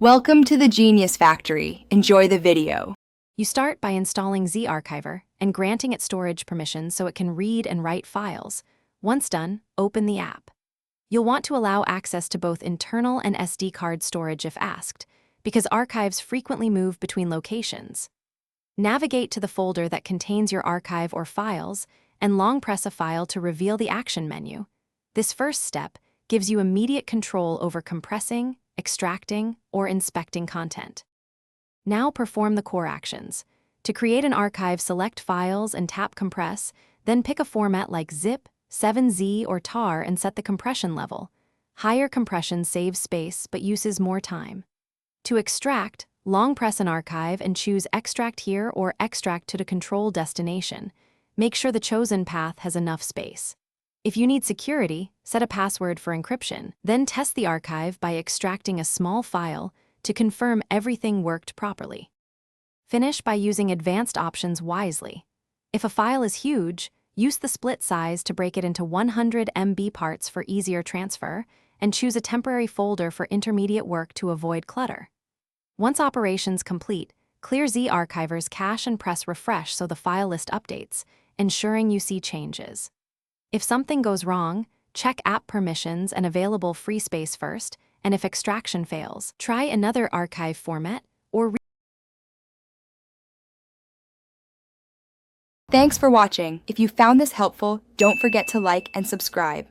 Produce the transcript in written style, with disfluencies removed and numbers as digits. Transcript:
Welcome to the Genius Factory. Enjoy the video. You start by installing Zarchiver and granting it storage permissions so it can read and write files. Once done, open the app. You'll want to allow access to both internal and SD card storage if asked, because archives frequently move between locations. Navigate to the folder that contains your archive or files and long press a file to reveal the action menu. This first step gives you immediate control over compressing, extracting, or inspecting content. Now perform the core actions. To create an archive, select Files and tap Compress, then pick a format like zip, 7Z, or tar and set the compression level. Higher compression saves space but uses more time. To extract, long press an archive and choose Extract Here or Extract to the control destination. Make sure the chosen path has enough space. If you need security, set a password for encryption, then test the archive by extracting a small file to confirm everything worked properly. Finish by using advanced options wisely. If a file is huge, use the split size to break it into 100 MB parts for easier transfer, and choose a temporary folder for intermediate work to avoid clutter. Once operations complete, clear Zarchiver's cache and press refresh so the file list updates, ensuring you see changes. If something goes wrong, check app permissions and available free space first, and if extraction fails, try another archive format or Thanks for watching. If you found this helpful, don't forget to like and subscribe.